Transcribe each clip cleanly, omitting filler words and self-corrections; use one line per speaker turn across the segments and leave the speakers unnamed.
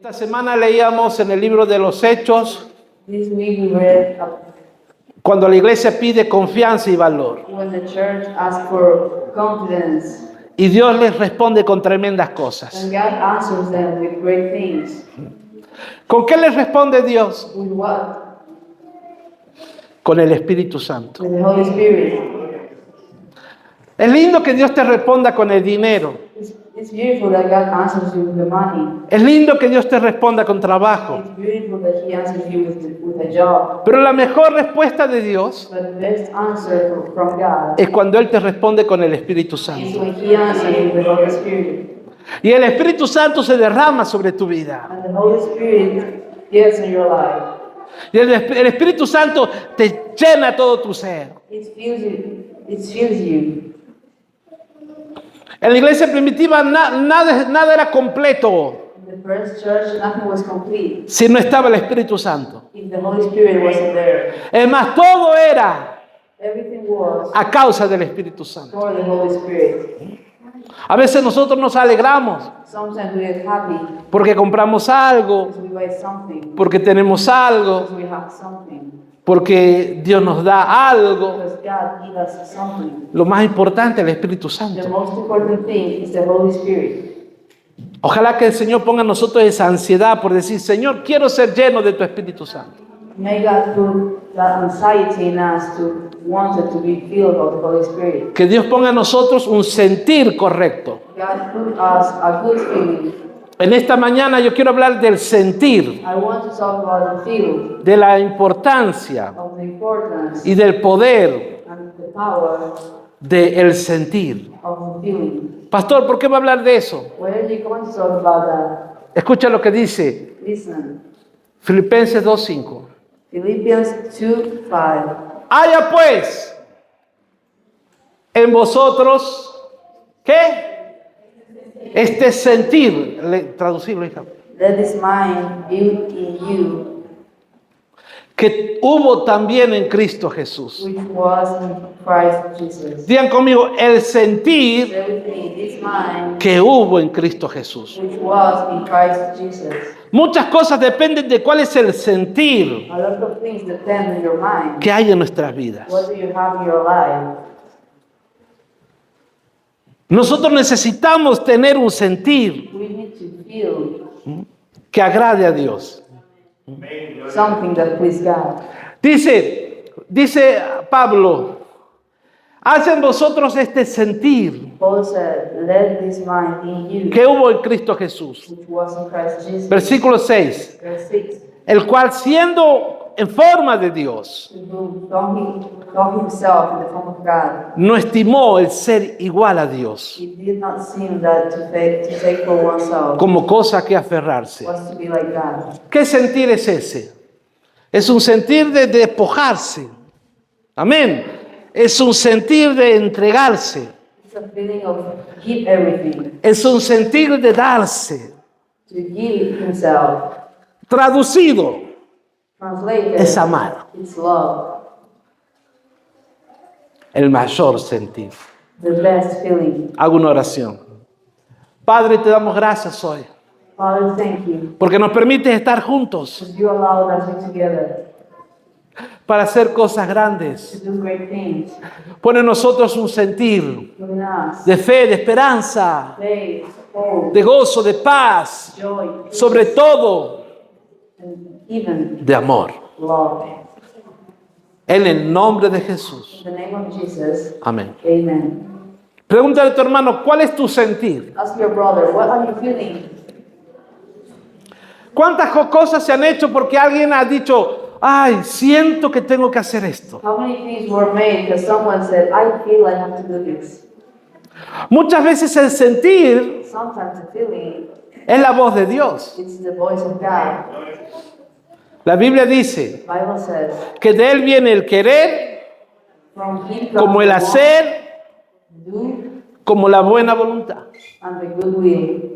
Esta semana leíamos en el libro de los Hechos
This week we read
cuando la iglesia pide confianza y valor.
when the church asked for confidence,
Y Dios les responde con tremendas cosas.
and God answers them with great things.
¿Con qué les responde Dios?
With what?
Con el Espíritu Santo.
With the Holy Spirit.
Es lindo que Dios te responda con el dinero.
It's beautiful that God answers you with the money.
Es lindo que Dios te responda con trabajo.
It's beautiful that He answers you with a job.
Pero la mejor respuesta de Dios
But the best answer from God
es cuando Él te responde con el Espíritu
is
Santo.
when He answers you with the Holy Spirit.
Y el Espíritu Santo se derrama sobre tu vida.
And the Holy Spirit gets in your life.
Y el Espíritu Santo te llena todo tu ser.
It fills you.
En la iglesia primitiva nada era completo
In the first church, nothing was complete
si no estaba el Espíritu Santo.
if the Holy Spirit wasn't there.
Es más, todo era
Everything was
a causa del Espíritu Santo.
for the Holy Spirit.
A veces nosotros nos alegramos
Sometimes we get happy
porque compramos algo,
because we buy something,
porque tenemos algo,
because we have something,
porque Dios nos da algo.
because God gives us something.
Lo más importante es el Espíritu
The
Santo.
most important thing is the Holy Spirit.
Ojalá que el Señor ponga en nosotros esa ansiedad por decir, Señor, quiero ser lleno de tu Espíritu Santo.
May God put that anxiety in us to want to be filled of the Holy Spirit.
Que Dios ponga en nosotros un sentir correcto.
God put us a good feeling.
En esta mañana yo quiero hablar del sentir,
I want to talk about the feel
de la importancia
of the importance
y del poder
and the power
del sentir.
of the feeling.
Pastor, ¿por qué va a hablar de eso?
Where are you going to talk about that?
Escucha lo que dice
Listen,
Filipenses 2:5.
Philippians 2:5.
Haya pues en vosotros, ¿qué? Este sentir, traducirlo, hija.
Let this mind be in you,
Que hubo también en Cristo Jesús.
which was in Christ Jesus.
Digan conmigo, el sentir
Everything, this mind,
que hubo en Cristo Jesús.
which was in Christ Jesus.
Muchas cosas dependen de cuál es el sentir
A lot of things depend on your mind.
que hay en nuestras vidas.
What do you have in your life?
Nosotros necesitamos tener un sentir
We need to feel
que agrade a Dios.
something that pleases God.
Dice Pablo, hacen vosotros este sentir
Paul said, let this mind be in you,
que hubo en Cristo Jesús.
which was in Christ Jesus.
Versículo 6,
Verse 6.
el cual siendo en forma de Dios,
Who thought himself in the form of God.
no estimó el ser igual a Dios
He did not seem that to take for oneself
como cosa que aferrarse.
was to be like God.
¿Qué sentir es ese? Es un sentir de despojarse. Amén. Es un sentir de entregarse.
It's a feeling of give everything,
Es un sentir de darse.
to give himself.
Traducido,
Translated,
es amar.
it's love,
El mayor sentir.
the best feeling.
Hago una oración. Padre, te damos gracias hoy
Father, thank you,
porque nos permites estar juntos
because you allowed us to be together
para hacer cosas
to
grandes.
do great things.
Pone en nosotros un sentir
Put in us
de fe, de esperanza,
faith, hope,
de gozo, de paz,
joy,
sobre todo
and even
de amor.
love.
En el nombre de Jesús.
In the name of Jesus,
Amén.
amen.
Pregúntale a tu hermano, ¿cuál es tu sentir?
Ask your brother, what are you feeling?
¿Cuántas cosas se han hecho porque alguien ha dicho, ay, siento que tengo que hacer esto?
How many things were made because someone said, I feel I have to do this?
Muchas veces el sentir
Sometimes the feeling,
es la voz de Dios.
it's the voice of God.
La Biblia dice
The Bible says,
que de Él viene el querer,
from Him
como
comes
el
the
hacer,
want, do,
como la buena voluntad.
and the good will.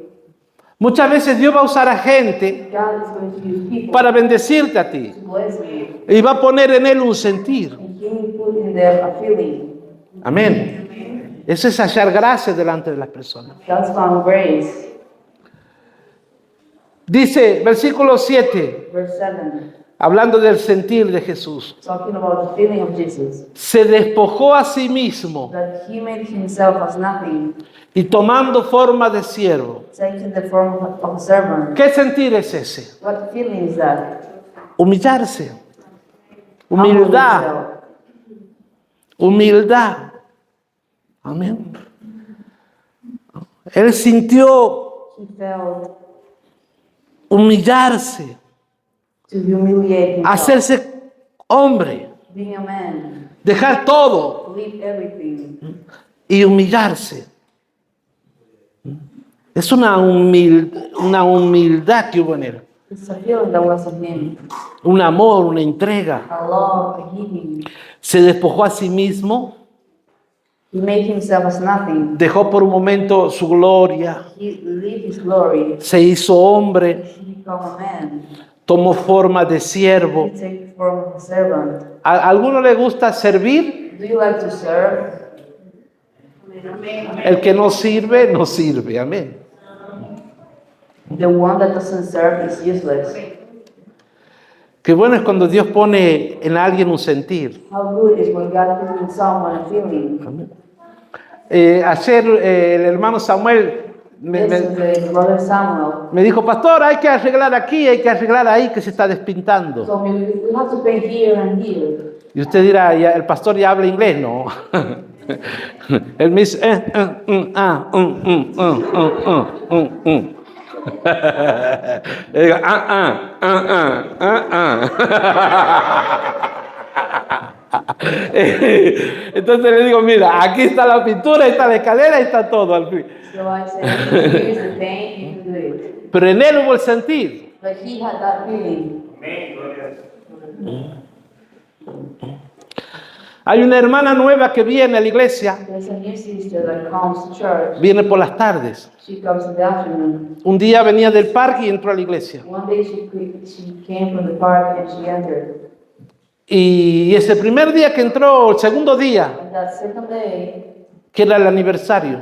Muchas veces Dios va a usar a gente
God is going to use people
para bendecirte a ti.
to bless you.
Y va a poner en Él un sentir.
And He will put in there a feeling.
Amén. Eso es hallar gracia delante de las personas.
That's found grace.
Dice, versículo 7,
Verse 7,
hablando del sentir de Jesús.
talking about the feeling of Jesus,
Se despojó a sí mismo
that he made himself as nothing,
y tomando forma de siervo.
taking the form of a servant.
¿Qué sentir es ese?
What feeling is that?
Humillarse.
Humble
Humildad.
himself.
Humildad. Amén. Él sintió
He felt
humillarse,
to humiliate himself,
hacerse hombre,
being a man,
dejar todo
leave everything.
y humillarse. Es una humildad que hubo en él.
It's a feeling that was in him,
Un amor, una entrega.
a love, a giving.
Se despojó a sí mismo,
He made himself as nothing.
dejó por un momento su gloria,
He lived his glory.
se hizo hombre,
He became a man.
tomó forma de siervo.
He take the form of a servant.
¿A alguno le gusta servir?
Do you like to serve?
El que no sirve, no sirve. Amén.
The one that doesn't serve is useless.
Qué bueno es cuando Dios pone en alguien un sentir.
How good is when God puts in someone a feeling?
Ayer el hermano Samuel
Yesterday, Brother Samuel
me dijo, pastor, hay que arreglar aquí, hay que arreglar ahí, que se está despintando.
told me we have to paint here and here.
Y usted dirá, el pastor ya habla inglés, no. Él me dice, Le digo, Entonces le digo, mira, aquí está la pintura, ahí está la escalera, ahí está todo al fin.
So I said, here's the paint, you can do it.
Pero en él hubo el sentir.
But he had that feeling.
Hay una hermana nueva que viene a la iglesia,
There's a new sister that comes to church.
viene por las tardes.
She comes in the afternoon.
Un día venía del parque y entró a la iglesia.
One day she came from the park and she entered.
Y ese primer día que entró, el segundo día,
And that second day,
que era el aniversario.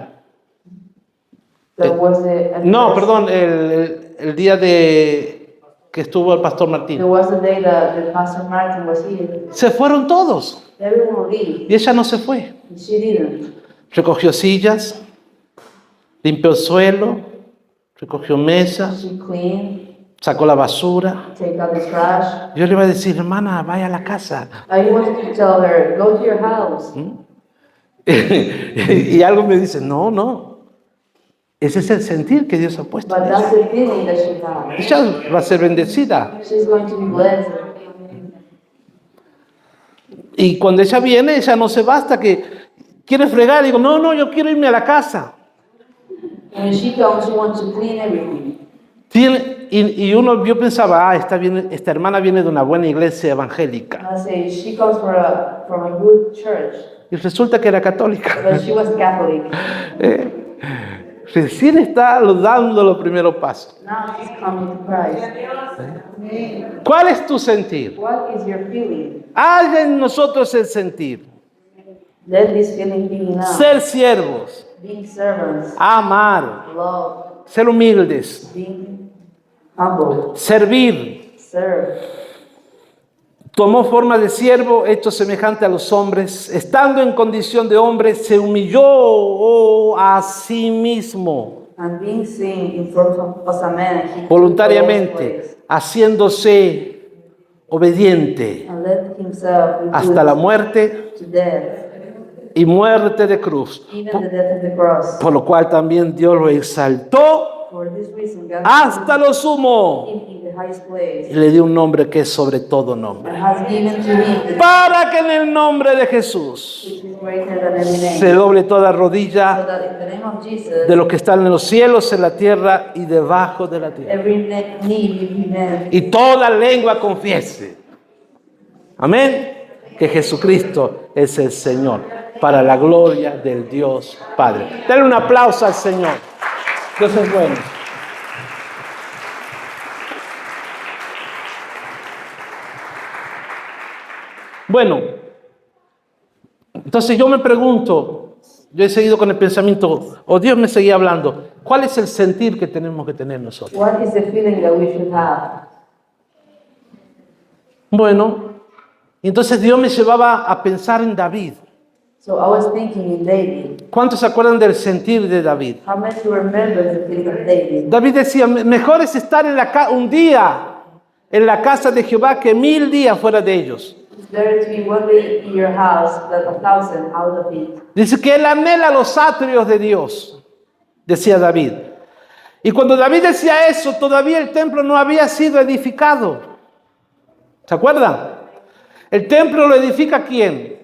there was the
No, perdón, el día de que estuvo el pastor
There
Martín.
was the day that the Pastor Martin was here.
Se fueron todos
Everyone leave.
y ella no se fue.
And she didn't.
Recogió sillas, limpió el suelo, recogió mesas,
She cleaned,
sacó la basura.
take out the trash.
Yo le iba a decir, hermana, vaya a la casa.
I wanted to tell her, go to your house.
Y algo me dice, no, no. Ese es el sentir que Dios ha puesto
But
en
that's
ella.
the feeling that she had.
Ella va a ser bendecida.
She's going to be blessed.
Y cuando ella viene, ella no se basta que quiere fregar. Digo, no, no, yo quiero irme a la casa.
And when she comes, she wants to clean everything.
Yo pensaba, esta hermana viene de una buena iglesia evangélica.
And I say, she comes from a good church.
Y resulta que era católica.
But she was Catholic.
Recién está dando los primeros pasos.
Now she's coming to Christ.
¿Cuál es tu sentir?
What is your feeling?
Hay en nosotros el sentir.
Let this feeling be enough.
Ser siervos,
Being servants,
amar,
love,
ser humildes,
being humble,
servir.
serve.
Tomó forma de siervo, hecho semejante a los hombres. Estando en condición de hombre, se humilló a sí mismo
And being seen in front of a man, he took
voluntariamente,
God's place
haciéndose obediente
and let himself be
hasta la
put
muerte
to death,
y muerte de cruz.
even the death of the cross.
Por lo cual también Dios lo exaltó
For this reason, God
hasta lo sumo
put him in the highest
y
place
le dio un nombre que es sobre todo nombre.
and has given to him the
Para que en el nombre de Jesús
which is greater than every name.
se doble toda
So
rodilla
that in the name of Jesus,
de los que están en los cielos, en la tierra y debajo de la tierra.
every knee will be bent.
Y toda lengua confiese. Amén. Que Jesucristo es el Señor. Para la gloria del Dios Padre. Dale un aplauso al Señor. Dios es bueno. Bueno, entonces yo me pregunto, Yo he seguido con el pensamiento, o Dios me seguía hablando, ¿cuál es el sentir que tenemos que tener nosotros?
What is the feeling that we should have?
Bueno, entonces Dios me llevaba a pensar en David.
So I was thinking in David.
¿Cuántos se acuerdan del sentir de David?
How many remember the feeling of David?
David decía, mejor es estar en un día en la casa de Jehová que 1000 días fuera de ellos.
It's better to be one day in your house than 1,000 out of it.
Dice que él anhela los atrios de Dios, decía David. Y cuando David decía eso, todavía el templo no había sido edificado. ¿Se acuerdan? El templo lo edifica ¿quién?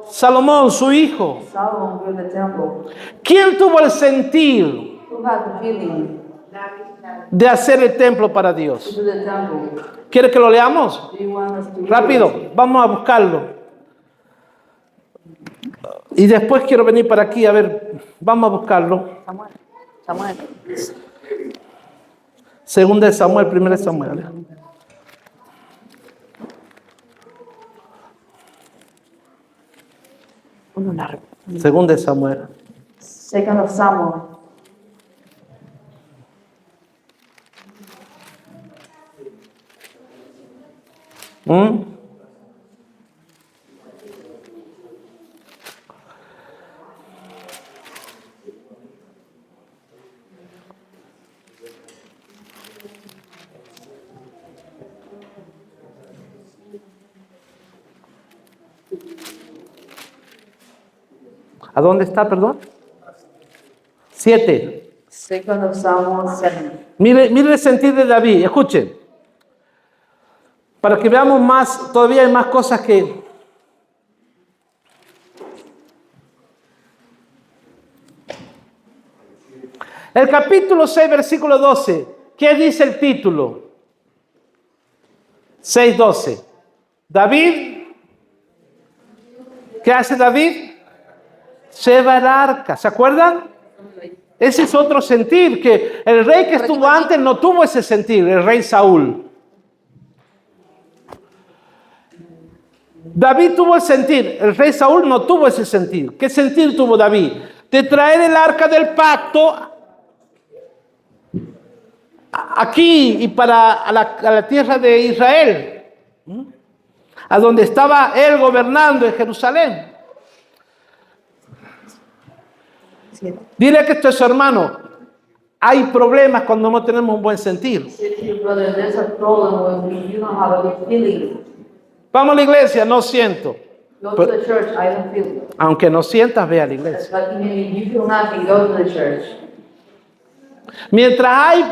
Salomón, su hijo.
Solomon built the temple.
¿Quién tuvo el sentir
Who had the feeling
de hacer el templo para
to
Dios?
do the temple?
¿Quiere que lo leamos?
Do you want us to read
Rápido,
it?
vamos a buscarlo. Y después quiero venir para aquí, a ver, vamos a buscarlo.
Samuel.
Segunda de Samuel, primera de Samuel. Segunda de Samuel.
Second of Samuel.
¿Mm? ¿A dónde está, perdón? 7.
Second of Samuel 7.
Mire el sentir de David, escuchen. Para que veamos más, todavía hay más cosas que... El capítulo 6, versículo 12. ¿Qué dice el título? 6:12. David, ¿qué hace David? Lleva el arca, ¿se acuerdan? Ese es otro sentir, que el rey que estuvo antes no tuvo ese sentir, el rey Saúl. David tuvo el sentir, el rey Saúl no tuvo ese sentir. ¿Qué sentir tuvo David? De traer el arca del pacto aquí y a la tierra de Israel, a donde estaba él gobernando en Jerusalén. Dile que esto es su hermano. Hay problemas cuando no tenemos un buen sentir.
Say to your brother, there's a problem when you don't have a good feeling.
Vamos a la iglesia, no siento.
Go to the church, I don't feel it.
Aunque no sientas, ve a la iglesia.
But even if you feel nothing, go to the church.
Mientras hay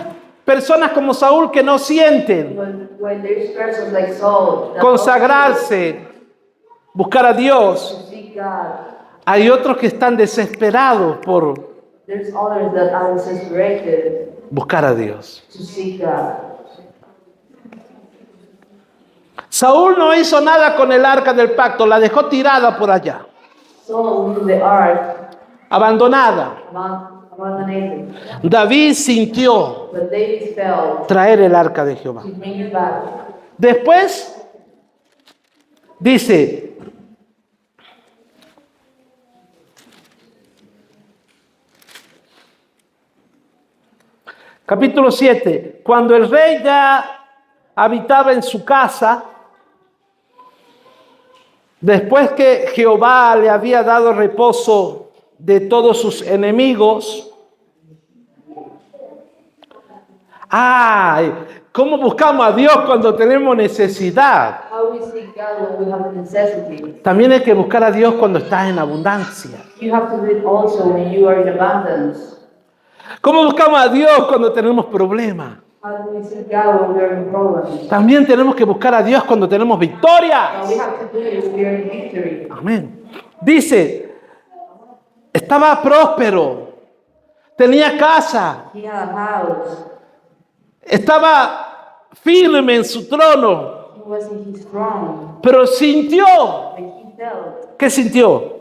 personas como Saúl que no sienten,
When there's persons like Saul that
consagrarse, buscar a Dios,
to seek God,
hay otros que están desesperados por
there's others that are desperate
buscar a Dios.
to seek God.
Saúl no hizo nada con el arca del pacto, la dejó tirada por allá,
Saul knew the ark,
abandonada.
abandonated.
David sintió
But David felt
traer el arca de Jehová.
to bring it back.
Después dice, capítulo 7, cuando el rey ya habitaba en su casa, después que Jehová le había dado reposo de todos sus enemigos. ¡Ay! ¿Cómo buscamos a Dios cuando tenemos necesidad?
How we seek God when we have a necessity.
También hay que buscar a Dios cuando estás en abundancia.
You have to do it also when you are in abundance.
¿Cómo buscamos a Dios cuando tenemos problemas?
How do we seek God when we are in problems?
También tenemos que buscar a Dios cuando tenemos victoria.
What we have to do is we are in victory.
Amén. Dice, estaba próspero, tenía casa,
He had a house.
estaba firme en su trono,
He was in his throne.
pero sintió.
But he felt.
¿Qué sintió?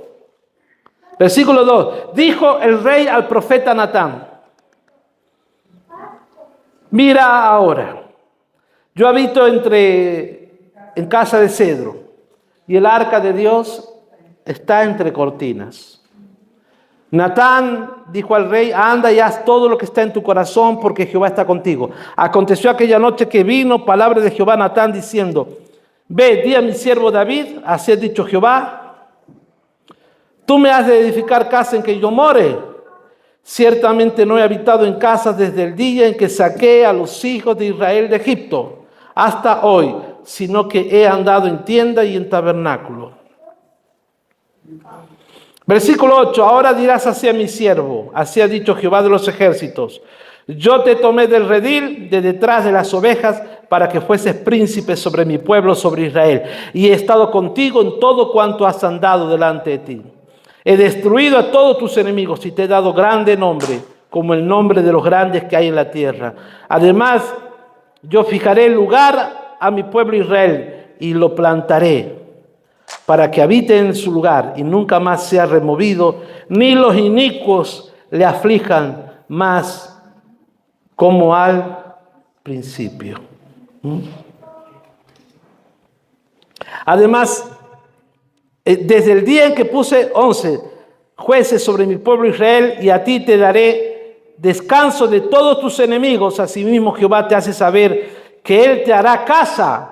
Versículo 2. Dijo el rey al profeta Natán: mira ahora, yo habito en casa de cedro y el arca de Dios está entre cortinas. Natán dijo al rey, anda y haz todo lo que está en tu corazón, porque Jehová está contigo. Aconteció aquella noche que vino palabra de Jehová a Natán diciendo, ve, di a mi siervo David, así ha dicho Jehová, tú me has de edificar casa en que yo more. Ciertamente no he habitado en casas desde el día en que saqué a los hijos de Israel de Egipto hasta hoy, sino que he andado en tienda y en tabernáculo. Versículo 8, ahora dirás así a mi siervo, así ha dicho Jehová de los ejércitos, yo te tomé del redil, de detrás de las ovejas, para que fueses príncipe sobre mi pueblo, sobre Israel, y he estado contigo en todo cuanto has andado delante de ti. He destruido a todos tus enemigos y te he dado grande nombre, como el nombre de los grandes que hay en la tierra. Además, yo fijaré lugar a mi pueblo Israel y lo plantaré para que habite en su lugar y nunca más sea removido, ni los inicuos le aflijan más como al principio. Además, desde el día en que puse 11 jueces sobre mi pueblo Israel, y a ti te daré descanso de todos tus enemigos, asimismo Jehová te hace saber que Él te hará casa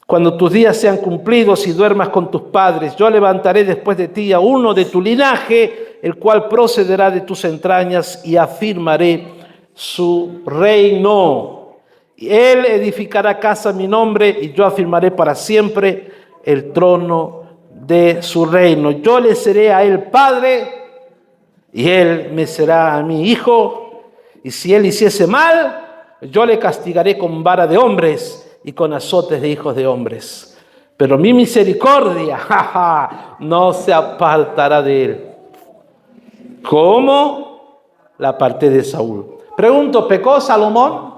cuando tus días sean cumplidos y duermas con tus padres. Yo levantaré después de ti a uno de tu linaje, el cual procederá de tus entrañas, y afirmaré su reino. Él edificará casa a mi nombre, y yo afirmaré para siempre el trono de su reino. Yo le seré a él padre, y él me será a mi hijo. Y si él hiciese mal, yo le castigaré con vara de hombres y con azotes de hijos de hombres. Pero mi misericordia, no se apartará de él, como la aparté de Saúl. Pregunto, ¿pecó Salomón?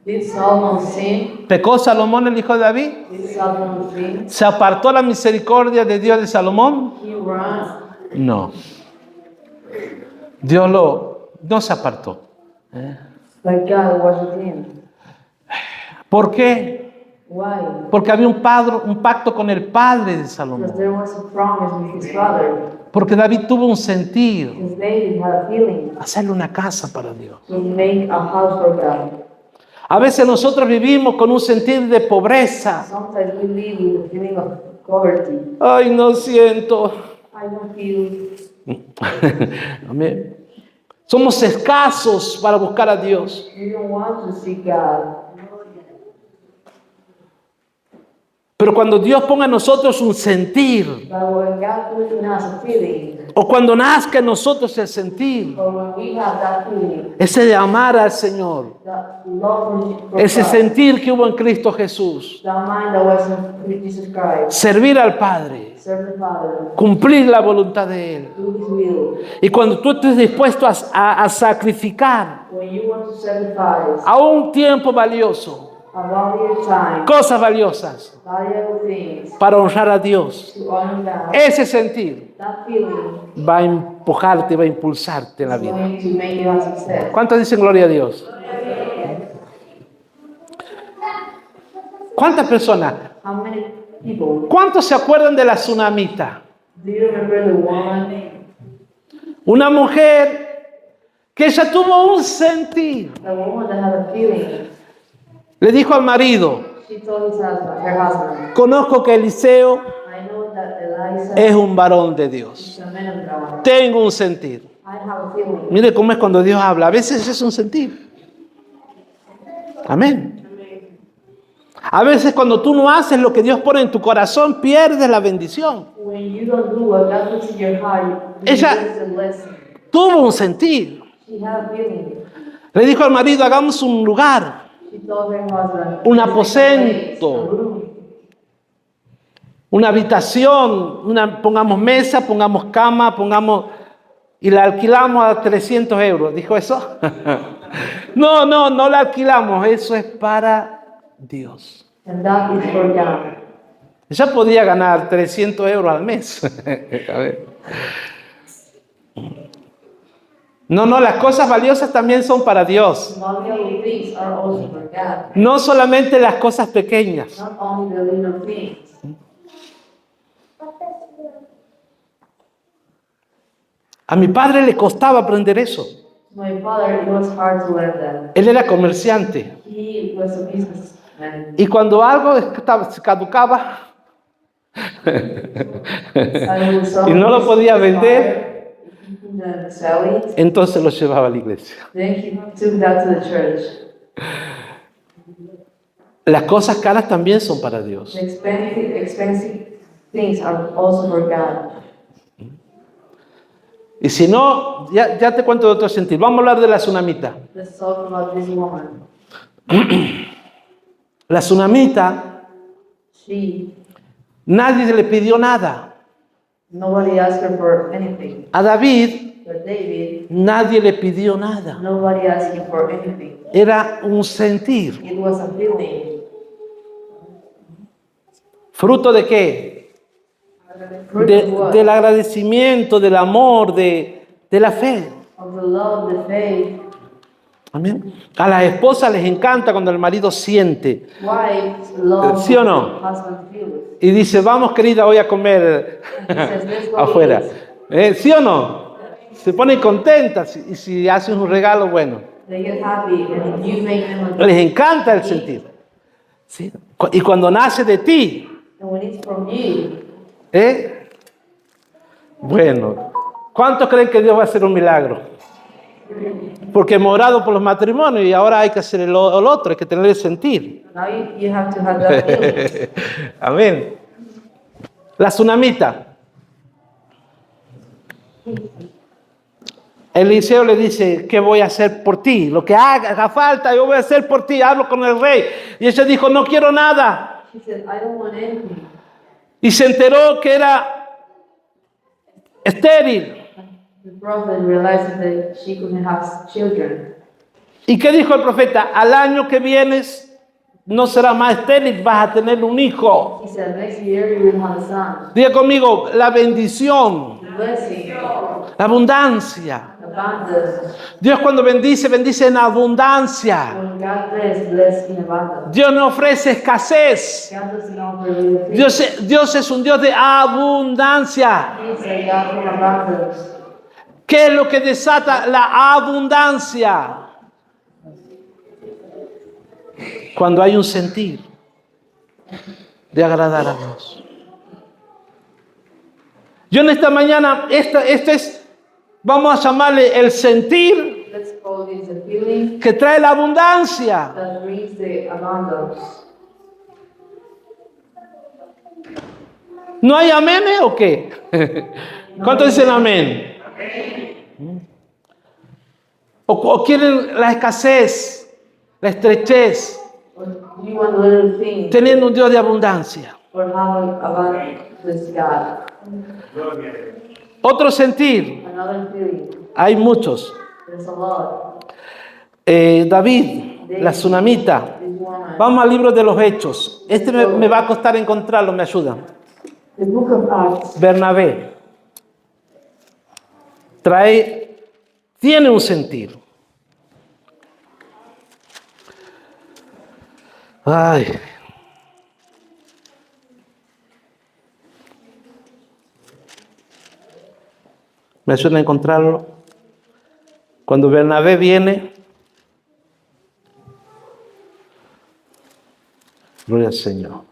Did Solomon sin?
¿Pecó Salomón, el hijo de David?
Did Solomon sin?
¿Se apartó la misericordia de Dios de Salomón?
He ran.
No. Dios no se apartó.
But God was with him.
¿Por qué?
Why?
Porque había un pacto con el padre de
Because
Salomón.
there was a promise with his father.
Porque David tuvo un sentir,
Because David had a feeling
hacerle una casa para Dios.
to make a house for God.
A veces nosotros vivimos con un sentir de pobreza.
Sometimes we live with a feeling of poverty.
Ay, no siento.
I don't feel.
Amén. Somos escasos para buscar a Dios.
You don't want to seek God.
Pero cuando Dios ponga en nosotros un sentir,
But when God puts in us a feeling,
o cuando nazca en nosotros el sentir,
or when we have that feeling,
ese de amar al Señor,
that love for
ese
God,
sentir que hubo en Cristo Jesús,
that mind that was in Jesus Christ,
servir al Padre,
serve the Father,
cumplir la voluntad de Él.
do His will.
Y cuando tú estés dispuesto a sacrificar
When you want to sacrifice
a un tiempo valioso,
a valuable time,
cosas valiosas,
valuable things
para honrar a Dios,
to honor God,
ese sentir
that feeling
va a empujarte, va a impulsarte en la
is
vida.
going to make you a success.
¿Cuántos dicen gloria a Dios? ¿Cuántas personas?
How many people
¿Cuántos se acuerdan de la tsunamita?
do you remember the woman,
Una mujer que ella tuvo un sentir.
the woman that had a feeling?
Le dijo al marido,
She told her husband,
conozco que Eliseo
I know that Eliza
es un varón de Dios.
is a man of God.
Tengo un sentir.
I have a feeling.
Mire cómo es cuando Dios habla. A veces es un sentir. Amén. A veces cuando tú no haces lo que Dios pone en tu corazón, pierdes la bendición.
When you don't do what God puts in your heart, you
Ella-
lose the blessing.
Tuvo un sentir.
She had a feeling.
Le dijo al marido, hagamos un lugar,
She told her husband,
un
"Let's make a
aposento,
place, a room.
una habitación, pongamos mesa, pongamos cama, y la alquilamos a 300 euros. ¿Dijo eso? No la alquilamos. Eso es para Dios.
And that is for God.
Ella podía ganar 300 euros al mes. A ver. No, las cosas valiosas también son para Dios.
Valuable things are also for God.
No solamente las cosas pequeñas.
Not only the little things.
A mi padre le costaba aprender eso.
My father, it was hard to learn that.
Él era comerciante.
He was a businessman.
Y cuando algo se caducaba y no lo podía vender,
He couldn't sell it.
entonces lo llevaba a la iglesia.
Then he took that to the church.
Las cosas caras también son para Dios.
The expensive things are also for God.
Y si no, ya te cuento de otro sentido. Vamos a hablar de la tsunamita.
Let's talk about this woman.
La tsunamita, nadie le pidió nada.
Nobody asked her for anything.
A David,
But David,
nadie le pidió nada.
nobody asked him for anything.
Era un sentir.
It was a feeling.
¿Fruto de qué?
Fruit of what?
Del agradecimiento, del amor, de la fe.
Of the love, the faith.
Amén. A las esposas les encanta cuando el marido siente
Wives love
¿Sí o no?
what the husband feels.
y dice, vamos querida, voy a comer afuera. ¿Sí o no? Se ponen contentas y si haces un regalo, bueno.
They get happy and you make them a
Les encanta el sentir. ¿Sí? Y cuando nace de ti,
And when it's from you,
bueno, ¿cuántos creen que Dios va a hacer un milagro? Porque hemos orado por los matrimonios y ahora hay que hacer el otro, hay que tener el sentir.
now you have to have that feeling.
Amén. La tsunamita. Eliseo le dice, ¿qué voy a hacer por ti? Lo que haga falta, yo voy a hacer por ti. Hablo con el rey. Y ella dijo, no quiero nada.
She said, I don't want anything.
Y se enteró que era estéril.
The prophet realized that she couldn't have children.
¿Y qué dijo el profeta? Al año que vienes no será más estéril, vas a tener un hijo.
He said, next year you will have a son.
Diga conmigo, la bendición,
The blessing,
la abundancia.
abundance.
Dios cuando bendice, bendice en abundancia.
When God bless in abundance.
Dios no ofrece escasez.
God doesn't offer little things.
Dios es un Dios de abundancia.
He's a God from abundance.
¿Qué es lo que desata la abundancia? Cuando hay un sentir de agradar a Dios. Yo en esta mañana, este es, vamos a llamarle el sentir
Let's call this a feeling
que trae la abundancia.
that brings the abundance.
¿No hay amén o qué? ¿Cuántos dicen amén? O quieren la escasez, la estrechez,
Or do you want little things
teniendo un Dios de abundancia.
or have abundance God?
Otro sentir,
Another feeling.
hay muchos.
There's a lot.
David, la tsunamita.
This woman.
Vamos al libro de los Hechos. Este me va a costar encontrarlo, me ayudan.
The book of Acts.
Bernabé. Tiene un sentir. Ay. ¿Me ayudan a encontrarlo? Cuando Bernabé viene, gloria al Señor.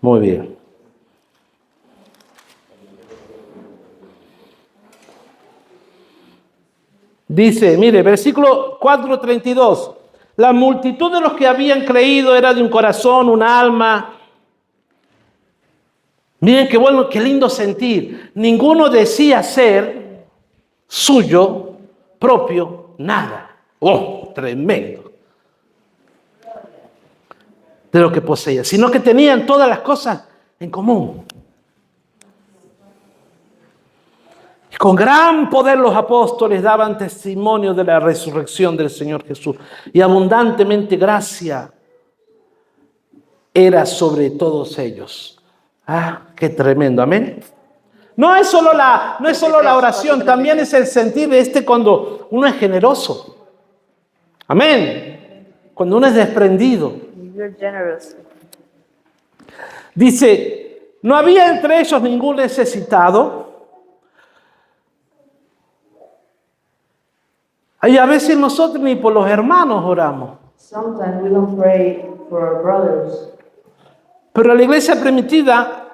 Muy bien. Dice, mire, versículo 4:32. La multitud de los que habían creído era de un corazón, un alma. Miren qué bueno, qué lindo sentir. Ninguno decía ser suyo propio nada. Oh, tremendo. De lo que poseía, sino que tenían todas las cosas en común. Con gran poder los apóstoles daban testimonio de la resurrección del Señor Jesús y abundantemente gracia era sobre todos ellos. Ah, qué tremendo, amén. No es solo la oración, también es el sentir de cuando uno es generoso. Amén. Cuando uno es desprendido.
You're generous.
Dice, no había entre ellos ningún necesitado. Y a veces nosotros ni por los hermanos oramos.
Sometimes we don't pray for our brothers.
Pero en la iglesia primitiva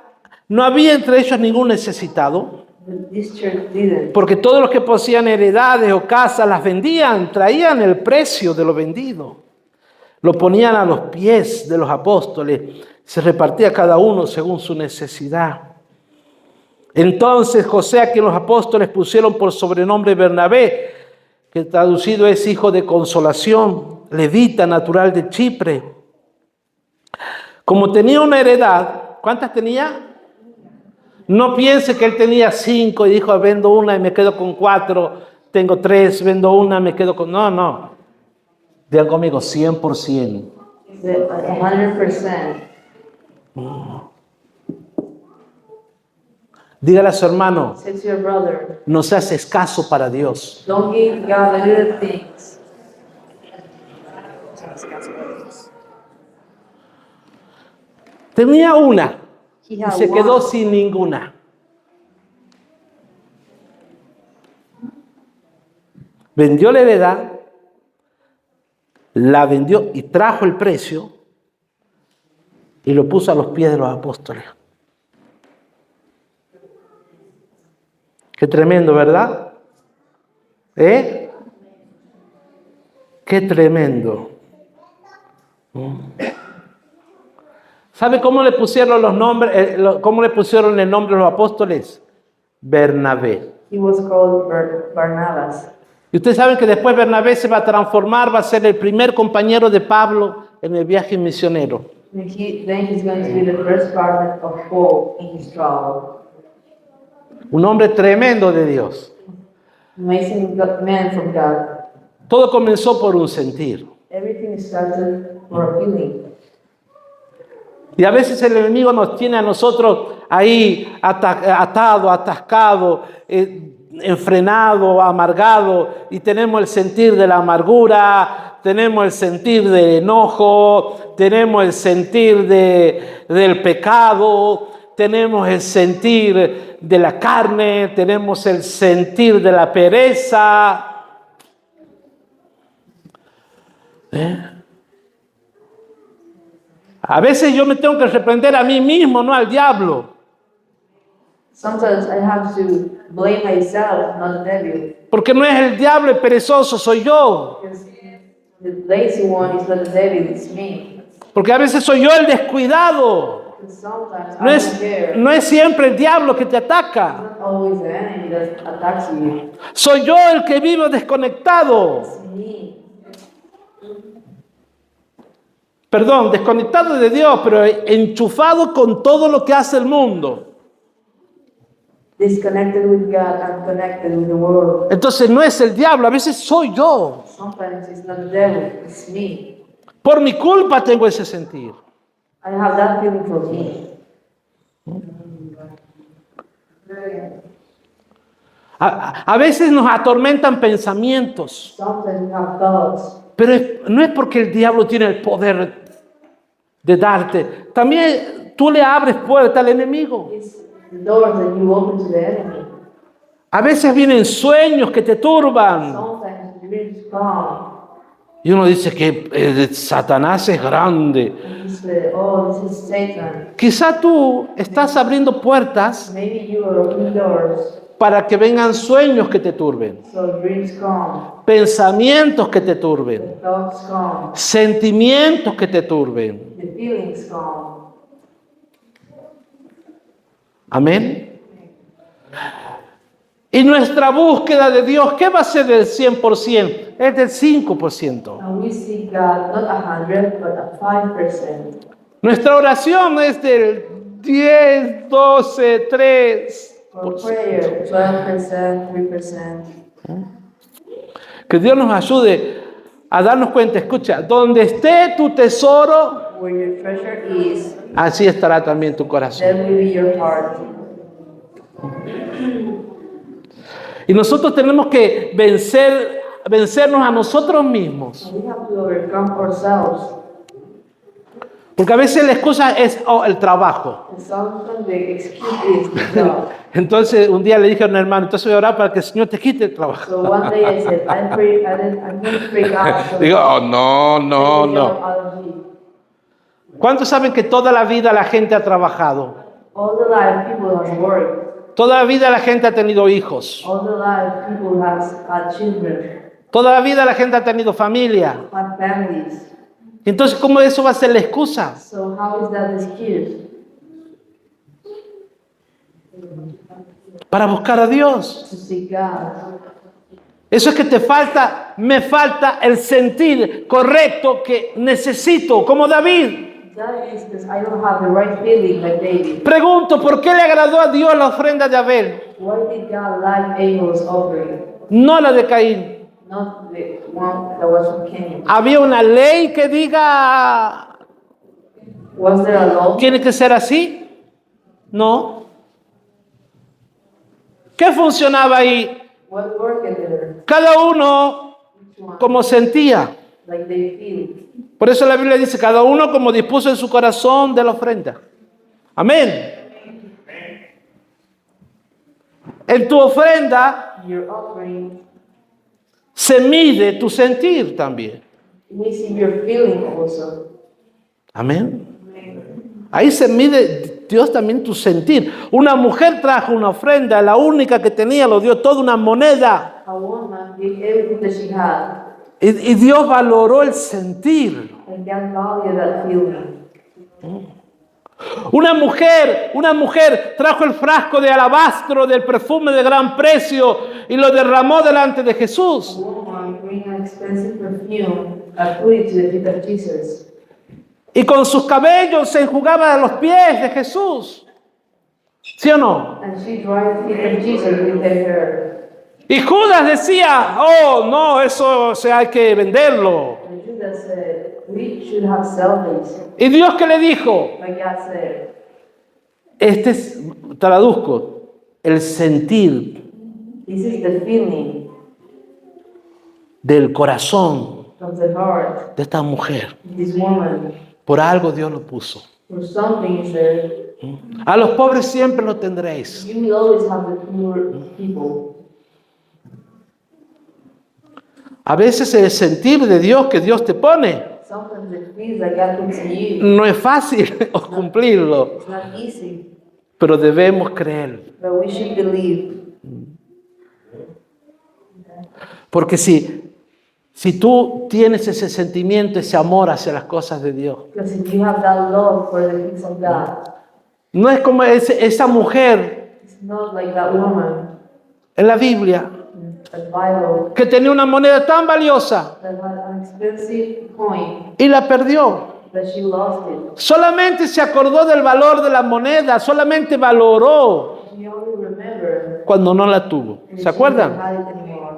no había entre ellos ningún necesitado.
But this church didn't.
Porque todos los que poseían heredades o casas las vendían, traían el precio de lo vendido. Lo ponían a los pies de los apóstoles. Se repartía cada uno según su necesidad. Entonces José, a quien los apóstoles pusieron por sobrenombre Bernabé, que traducido es hijo de consolación, levita, natural de Chipre. Como tenía una heredad, ¿cuántas tenía? No piense que él tenía 5 y dijo, vendo una y me quedo con 4, tengo 3, vendo una, me quedo con... No. Digan conmigo, 100%.
100%.
Dígale a su hermano,
Say to your brother,
no seas escaso para Dios.
don't give God the little things.
Tenía una
He
y
had
se quedó
one.
sin ninguna. Vendió la heredad, la vendió y trajo el precio y lo puso a los pies de los apóstoles. Qué tremendo, ¿verdad? ¿Eh? Qué tremendo. ¿Sabe cómo le pusieron los nombres? ¿Cómo le pusieron el nombre a los apóstoles? Bernabé.
He was called Barnabas.
Y ustedes saben que después Bernabé se va a transformar, va a ser el primer compañero de Pablo en el viaje misionero.
Then he's going to be the first partner of Paul in his travel.
Un hombre tremendo de Dios.
Amazing man from God.
Todo comenzó por un sentir.
Everything started for a feeling.
Y a veces el enemigo nos tiene a nosotros ahí atado, atascado, enfrenado, amargado, y tenemos el sentir de la amargura, tenemos el sentir del enojo, tenemos el sentir del pecado, tenemos el sentir de la carne, tenemos el sentir de la pereza. A veces yo me tengo que reprender a mí mismo, no al diablo.
Sometimes I have to blame myself, not the devil.
Porque no es el diablo el perezoso, soy yo.
Because the lazy one is not the devil, it's me.
Porque a veces soy yo el descuidado.
And sometimes
No
I don't care.
no es siempre el diablo que te ataca.
It's not always the enemy that attacks you.
Soy yo el que vivo desconectado.
It's me.
Perdón, desconectado de Dios, pero enchufado con todo lo que hace el mundo.
Disconnected with God and connected with the world.
Entonces no es el diablo, a veces soy yo.
Sometimes it's not the devil, it's me.
Por mi culpa tengo ese sentir.
I have that feeling for me.
A veces nos atormentan pensamientos,
Sometimes we have thoughts.
pero no es porque el diablo tiene el poder de darte. También tú le abres puerta al enemigo.
It's the doors that you open to the enemy.
A veces vienen sueños que te turban.
Sometimes dreams come.
Y uno dice que Satanás es grande.
And you say, oh, this is Satan.
Quizá tú estás abriendo puertas
Maybe you are opening doors.
para que vengan sueños que te turben,
So dreams come.
pensamientos que te turben,
The thoughts come.
sentimientos que te turben.
The feelings come.
Amén. Y nuestra búsqueda de Dios, ¿qué va a ser del 100%? Es del 5%.
And we seek God not 100, but a 5%.
Nuestra oración es del 10, 12, 3%.
For prayer, 12%, 3%.
Que Dios nos ayude a darnos cuenta. Escucha, donde esté tu tesoro,
Where your treasure is,
así estará también tu corazón.
there will be your heart.
Y nosotros tenemos que vencer vencernos a nosotros mismos.
And we have to overcome ourselves.
Porque a veces la excusa es el trabajo.
And sometimes the excuse is the job.
Entonces un día le dije a un hermano, entonces voy a orar para que el Señor te quite el trabajo.
So one day I said, I'm going to pray God. So
Digo, oh, no,
take
no,
the
no.
job out of me.
¿Cuántos saben que toda la vida la gente ha trabajado?
All the life people have worked.
Toda la vida la gente ha tenido hijos.
All the life people have had children,
Toda la vida la gente ha tenido familia.
had families.
Entonces, ¿cómo eso va a ser la excusa?
So how is that excuse?
Para buscar a Dios.
To seek God.
Eso es que me falta el sentir correcto que necesito, como David.
That is because I don't have the right feeling like David.
Pregunto, ¿por qué le agradó a Dios la ofrenda de Abel?
Why did God like Abel's offering,
No la de Caín.
not the one that was from Cain?
Había una ley que diga,
Was there a law?
¿tiene que ser así? No. ¿Qué funcionaba ahí?
What worked there?
Cada uno
Which one?
como sentía.
Like they feel.
Por eso la Biblia dice, cada uno como dispuso en su corazón de la ofrenda. Amén. En tu ofrenda
Your offering,
se mide tu sentir también.
we see your feeling also.
Amén. Ahí se mide Dios también tu sentir. Una mujer trajo una ofrenda, la única que tenía, lo dio toda una moneda.
A woman did everything that she had,
Y Dios valoró el sentir.
and God valued that feeling.
Una mujer trajo el frasco de alabastro del perfume de gran precio y lo derramó delante de
A
Jesús.
woman bring an expensive perfume and put it to the feet of Jesus.
Y con sus cabellos se enjugaba los pies de Jesús. ¿Sí o no?
And she dried the feet of Jesus with her hair.
Y Judas decía, oh, no, eso hay que venderlo.
And Judas said, we should have sold this.
¿Y Dios qué le dijo?
But God said,
Este es, traduzco, el sentir
this is the feeling
del corazón
of the heart
de esta mujer.
of this woman.
Por algo Dios lo puso.
For something is there.
A los pobres siempre lo tendréis.
You will always have the poor people.
A veces el sentir de Dios que Dios te pone
Sometimes it feels like God puts in you.
no es fácil cumplirlo,
It's not easy,
pero debemos creer.
but we should believe.
Porque si tú tienes ese sentimiento, ese amor hacia las cosas de Dios,
Because if you have that love for the things of God,
no es como esa mujer
it's not like that woman
en la Biblia
in the Bible
que tenía una moneda tan valiosa
that had an expensive coin,
y la perdió.
that she lost it.
Solamente se acordó del valor de la moneda, solamente valoró
She only remembered
cuando no la tuvo.
and
¿Se
she
acuerdan?
didn't have it anymore.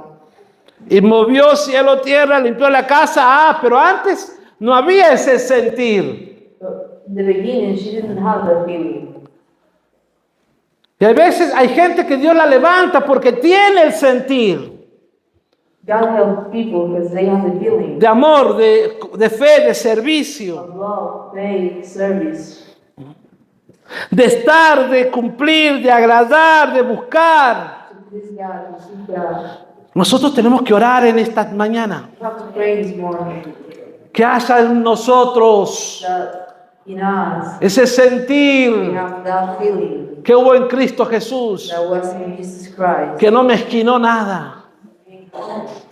Y movió cielo, tierra, limpió la casa. Pero antes no había ese sentir.
But in the beginning, she didn't have that feeling.
Y a veces hay gente que Dios la levanta porque tiene el sentir
God helps people because they have the feeling
de amor, de fe, de servicio,
of love, faith, service,
de estar, de cumplir, de agradar, de buscar.
to please God, to seek God.
Nosotros tenemos que orar en esta mañana.
We have to pray this morning
Que haya en nosotros
that in us
ese
we
sentir
have that feeling
que hubo en Cristo Jesús,
that was in Jesus Christ,
que no mezquinó nada,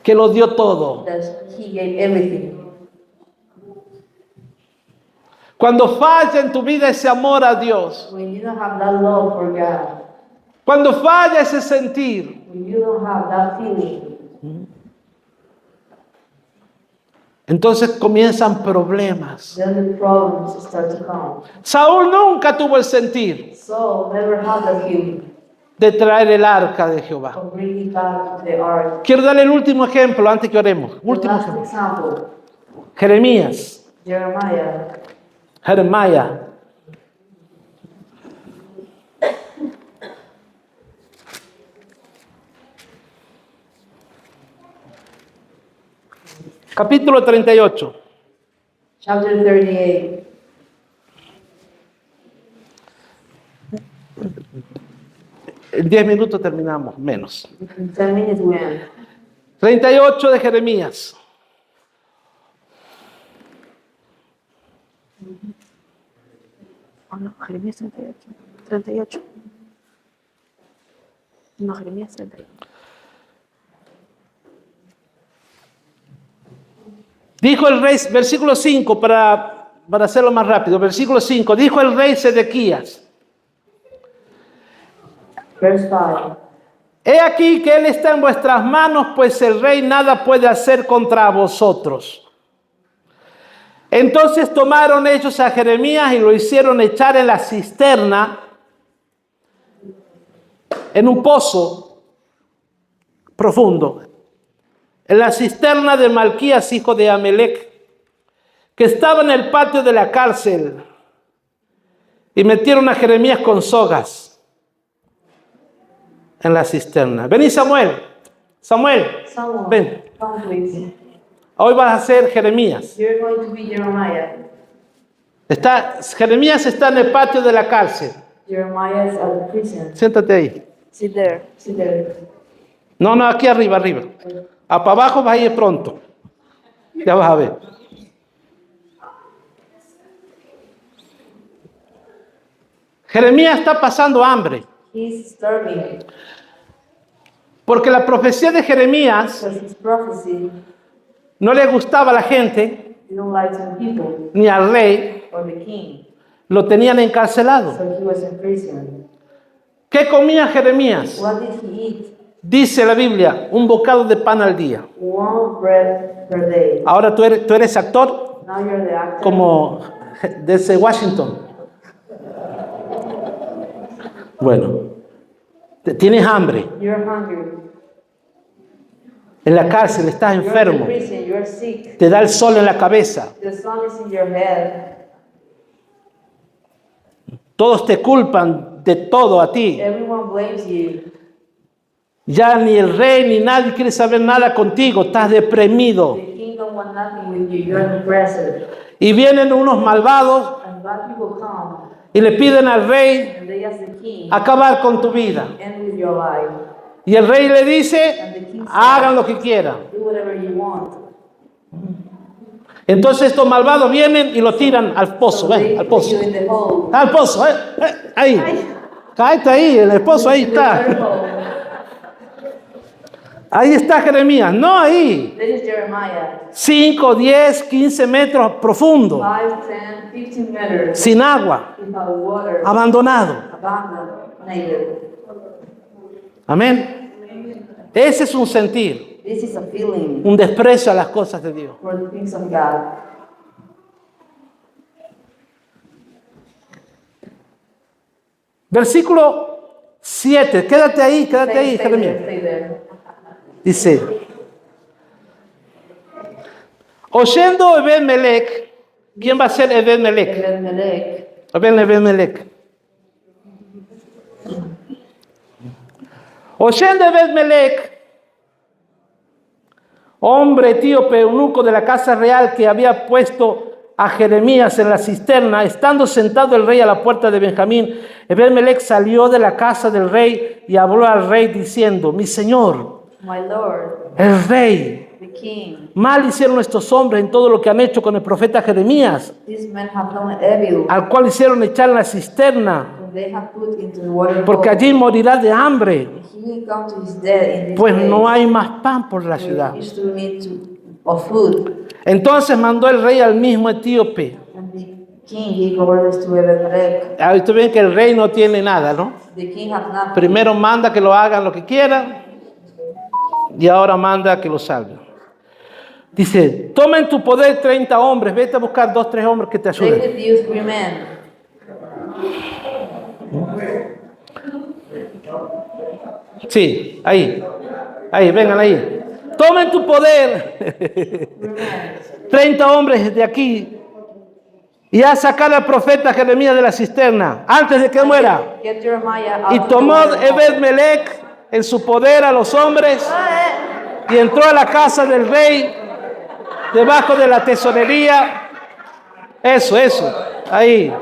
que lo dio todo.
that He gave everything.
Cuando falla en tu vida ese amor a Dios,
When you don't have that love for God,
cuando falla ese sentir,
when you don't have that feeling,
entonces comienzan problemas.
then the problems start to come.
Saúl nunca tuvo el sentir
Saul never had that feeling
de traer el arca de Jehová.
of bringing back the ark.
Quiero darle el último ejemplo antes que oremos.
The
Último
last
ejemplo.
example,
Jeremías.
Jeremiah.
Jeremiah. Capítulo 38.
Chapter 38.
En 10 minutos terminamos, menos.
In 10 minutes we end.
38 de Jeremías.
Oh, no, Jeremías 38. 38. No, Jeremías 38.
Dijo el rey, versículo 5, para hacerlo más rápido, versículo 5, dijo el rey Sedequías,
Verse 5.
he aquí que él está en vuestras manos, pues el rey nada puede hacer contra vosotros. Entonces tomaron ellos a Jeremías y lo hicieron echar en la cisterna, en un pozo profundo, en la cisterna de Malquías, hijo de Amelec, que estaba en el patio de la cárcel, y metieron a Jeremías con sogas en la cisterna. Vení, Samuel,
Someone,
ven,
come please.
hoy vas a ser Jeremías.
You're going to be Jeremiah.
Jeremías está en el patio de la cárcel.
Jeremiah is at the prison.
Siéntate ahí.
Sit there.
Sit there.
No, aquí arriba. Para abajo vas a ir pronto. Ya vas a ver. Jeremías está pasando hambre.
He's starving
Porque la profecía de Jeremías
because his prophecy
no le gustaba a la gente
didn't like some people
ni al rey.
or the king.
Lo tenían encarcelado.
So he was in prison.
¿Qué comía Jeremías?
What did he eat?
Dice la Biblia, un bocado de pan al día.
One bread per day.
Ahora tú eres actor
Now you're the actor.
como desde Washington. Bueno, tienes hambre.
You're hungry.
En la cárcel estás
You're in
enfermo.
prison. You're sick.
Te da el sol en la cabeza.
The sun is in your head.
Todos te culpan de todo a ti.
Everyone blames you.
Ya ni el rey ni nadie quiere saber nada contigo. Estás deprimido.
The king don't want nothing with you. You're depressed.
Y vienen unos malvados
And bad people come
y le piden al rey
and they ask the king,
acabar con tu vida.
end with your life.
Y el rey le dice, hagan lo que quieran.
Do whatever you want.
Entonces estos malvados vienen y lo tiran al pozo.
So they
Ven, al
put
pozo.
you in the hole.
Al pozo, ahí. Cáete ahí, el pozo ahí
In the
está.
third hole.
Ahí está Jeremías, no ahí.
That is Jeremiah.
5, 10, 15 metros profundo,
5, 10, 15 meters.
sin agua,
Without water.
abandonado.
Abandoned.
Amén. Ese es un sentir,
This is a feeling
un desprecio a las cosas de Dios.
for the things of God.
Versículo 7, quédate ahí,
Stay
Jeremías.
there, stay there.
Dice, oyendo Ebed-Melech, ¿quién va a ser Ebed-Melech?
Ebed-Melech.
Ebed-Melech. Oyendo Ebed-Melech, hombre etíope, eunuco de la casa real que había puesto a Jeremías en la cisterna, estando sentado el rey a la puerta de Benjamín, Ebed-Melech salió de la casa del rey y habló al rey diciendo, mi señor,
My Lord,
el rey,
the King,
mal hicieron estos hombres en todo lo que han hecho con el profeta Jeremías,
these men have done evil,
al cual hicieron echar en la cisterna,
whom they have put into the water
porque
hole.
allí morirá de hambre,
He will come to his death in this
pues
place.
no hay más pan por la ciudad.
You still need of food.
Entonces mandó el rey al mismo etíope.
And the king gave orders to Ebed-Melech.
Ahí tú ven que el rey no tiene nada, ¿no?
The king had nothing.
Primero manda que lo hagan lo que quieran y ahora manda que lo salven. Dice, toma en tu poder 30 hombres, vete a buscar 2, 3 hombres que te
Take
ayuden.
with you 3 men.
Sí, ahí, vengan ahí. Toma en tu poder
3 men.
30 hombres de aquí y a sacar al profeta Jeremías de la cisterna antes de que muera.
Get Jeremiah out
Y
of the
tomó
water hole.
Ebed-Melech en su poder a los hombres y entró a la casa del rey debajo de la tesorería. Eso, ahí.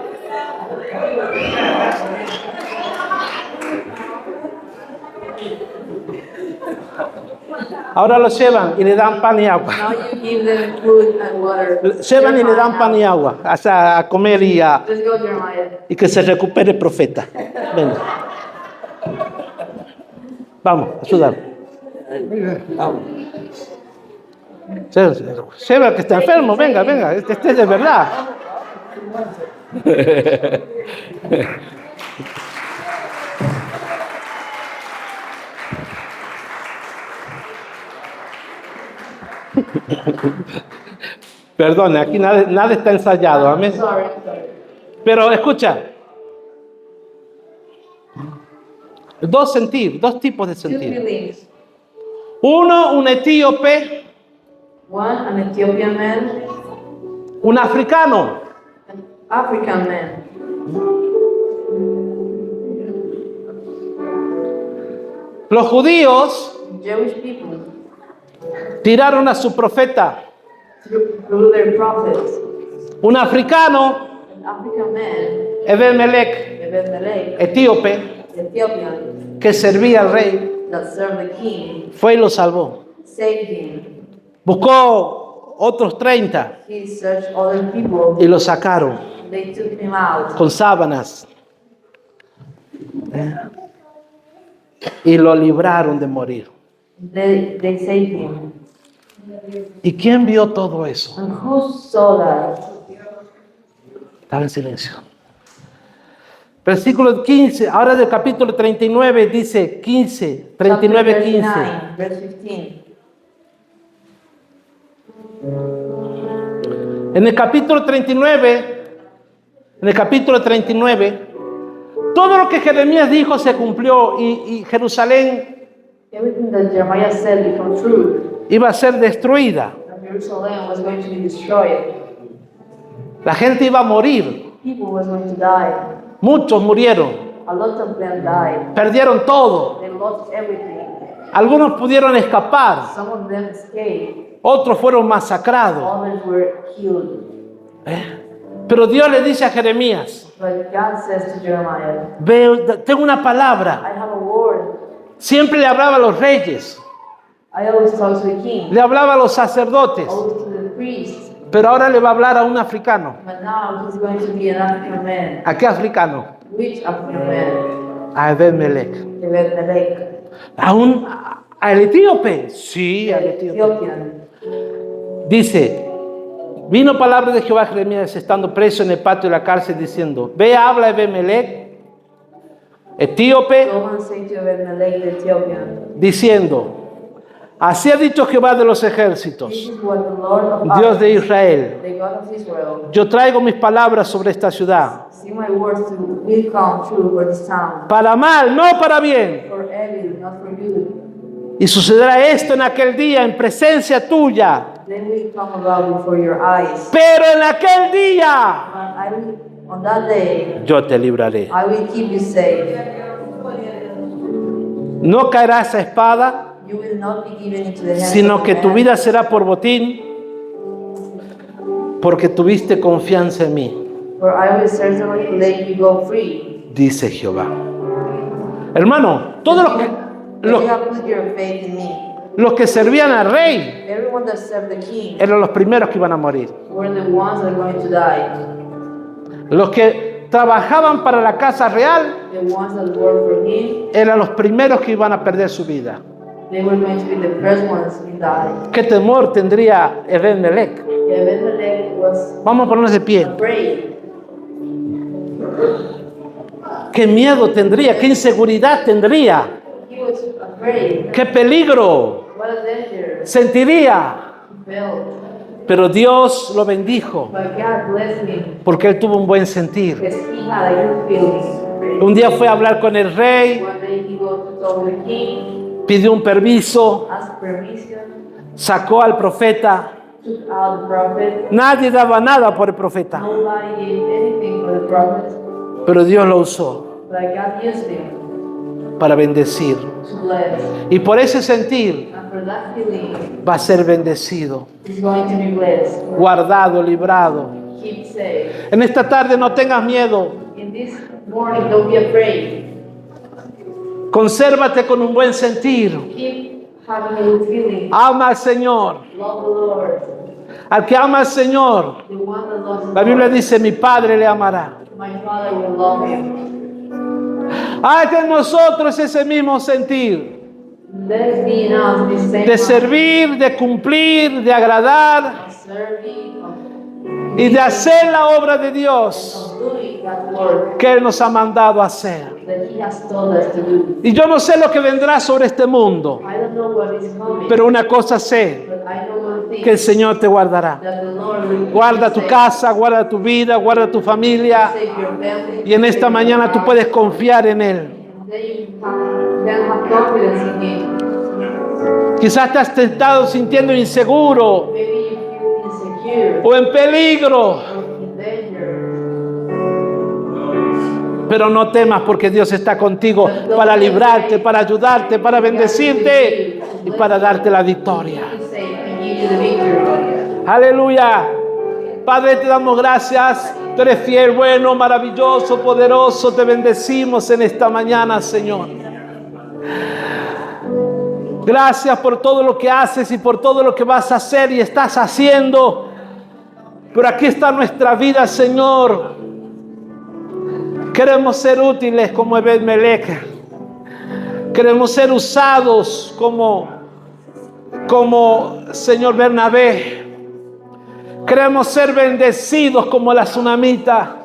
Ahora lo llevan y le dan pan y agua.
Now you give them food and water.
Llevan y le dan pan y agua hasta a comer
Let's go, Jeremiah.
y que se recupere el profeta. Venga. Vamos, ayúdame. Vamos. Lleva al que está enfermo, venga, este es de verdad. Perdone, aquí nada está ensayado, amén.
Sorry.
Pero escucha, dos tipos de
Two
sentir.
feelings.
Uno, un etíope,
One, an Ethiopian man,
un africano.
an African man.
Los judíos
Jewish people,
tiraron a su profeta.
through their prophets.
Un africano,
An African man,
Ebed-Melech,
Ebed-Melech,
etíope,
Ethiopian,
que servía al rey,
that served the king,
fue y lo salvó.
saved him.
Buscó otros 30
He searched other people.
y lo sacaron
They took him out.
con sábanas. Y lo libraron de morir.
They saved him.
¿Y quién vio todo eso?
And who saw that?
Estaba en silencio. Versículo 15, ahora del capítulo 39 dice 15, 39,
Chapter
15.
39, verse 15.
En el capítulo 39, todo lo que Jeremías dijo se cumplió y Jerusalén
Everything that Jeremiah said became true.
iba a ser destruida.
And Jerusalem was going to be destroyed.
La gente iba a morir.
People was going to die.
Muchos murieron.
A lot of them died.
Perdieron todo.
They lost everything.
Algunos pudieron escapar.
Some of them escaped.
Otros fueron masacrados.
Others were killed.
Pero Dios le dice a Jeremías,
But God says to Jeremiah,
tengo una palabra.
I have a word.
Siempre le hablaba a los reyes,
I always talk to the king.
le hablaba a los sacerdotes,
Always to the priests.
pero ahora le va a hablar a un africano.
But now he's going to be an African man.
¿A qué africano?
Which African man?
A Ebed-Melech.
Ebed-Melech.
¿Al etíope? Sí, al etíope.
Ethiopian.
Dice, vino palabra de Jehová a Jeremías estando preso en el patio de la cárcel diciendo, ve, habla Ebed-Melech, etíope,
Go and say to Ebed-Melech the Ethiopian,
diciendo, así ha dicho Jehová de los ejércitos,
this is what the Lord of
Dios de
armies,
Israel,
the God of Israel,
yo traigo mis palabras sobre esta ciudad,
see my words will come true for this town,
para mal, no para bien.
for evil, not for good.
Y sucederá esto en aquel día en presencia tuya.
They will come about before your eyes.
Pero en aquel día
On that day,
yo te libraré.
I will keep you safe.
No caerá esa espada,
You will not be given into the hands
sino
of
que tu
man,
vida será por botín, porque tuviste confianza en mí,
for I will certainly let you go free.
dice Jehová. Hermano, todos
You have put your faith in me.
los que servían al rey
Everyone that served the king
eran los primeros que iban a morir.
were the ones that are going to die.
Los que trabajaban para la casa real
The ones that worked for him,
eran los primeros que iban a perder su vida.
they were going to be the first ones to die.
¿Qué temor tendría Ebed-Melech?
Ebed-Melech was
Vamos a ponernos de pie.
afraid.
¿Qué miedo tendría? ¿Qué inseguridad tendría?
He was afraid.
¿Qué peligro
What a danger
sentiría?
he felt.
Pero Dios lo bendijo
But God blessed him
porque él tuvo un buen sentir.
because he had a good feeling.
Un día fue a hablar con el rey,
One day he goes to talk to the king,
pidió un permiso,
asked permission,
sacó al profeta.
took out the prophet.
Nadie daba nada por el profeta,
Nobody gave anything for the prophet,
pero Dios lo usó
but God used him
para bendecir.
to bless.
Y por ese sentir,
And After that healing,
va a ser bendecido,
he's going to be blessed.
guardado, librado.
Keep safe.
En esta tarde no tengas miedo.
In this morning, don't be afraid.
Consérvate con un buen sentir.
Keep having a good feeling.
Ama al Señor.
Love the Lord.
Al que ama al Señor,
The one that loves the
la Biblia
Lord.
dice, mi Padre le amará.
My Father will love him.
Hay en nosotros ese mismo sentir
Let us be in us this same
de servir, de cumplir, de agradar
of serving, of
y de hacer la obra de Dios
doing that work
que Él nos ha mandado a hacer.
that He has told us to do.
Y yo no sé lo que vendrá sobre este mundo,
I don't know what is coming,
pero una cosa sé,
but I know one thing,
que el Señor te guardará.
that the Lord will keep
Guarda
you
tu
safe.
casa, guarda tu vida, guarda tu familia.
Save your family,
Y en esta
save your
mañana tú
house.
puedes confiar en Él.
Then you can have confidence in Him.
Quizás te has estado sintiendo inseguro
Maybe you feel insecure
o en peligro,
or in danger.
pero no temas porque Dios está contigo para librarte, para ayudarte, para bendecirte y para darte la victoria.
Be safe and give you the victory.
Aleluya. Padre, te damos gracias. Tú eres fiel, bueno, maravilloso, poderoso. Te bendecimos en esta mañana, Señor. Gracias por todo lo que haces y por todo lo que vas a hacer y estás haciendo. Pero aquí está nuestra vida, Señor. Queremos ser útiles como Ebed-Melech. Queremos ser usados como Señor Bernabé. Queremos ser bendecidos como la tsunamita.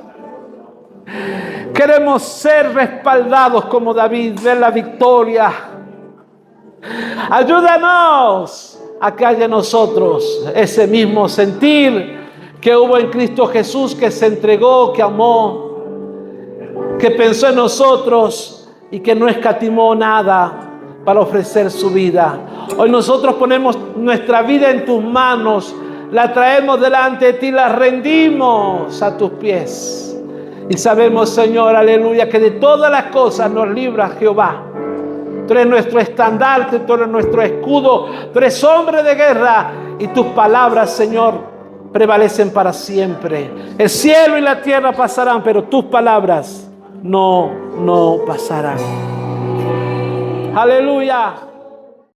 Queremos ser respaldados como David, ver la victoria. Ayúdanos a que haya en nosotros ese mismo sentir que hubo en Cristo Jesús, que se entregó, que amó, que pensó en nosotros y que no escatimó nada para ofrecer su vida. Hoy nosotros ponemos nuestra vida en tus manos, la traemos delante de ti, la rendimos a tus pies. Y sabemos, Señor, aleluya, que de todas las cosas nos libra Jehová. Tú eres nuestro estandarte, tú eres nuestro escudo, tú eres hombre de guerra y tus palabras, Señor, prevalecen para siempre. El cielo y la tierra pasarán, pero tus palabras no pasarán. Aleluya.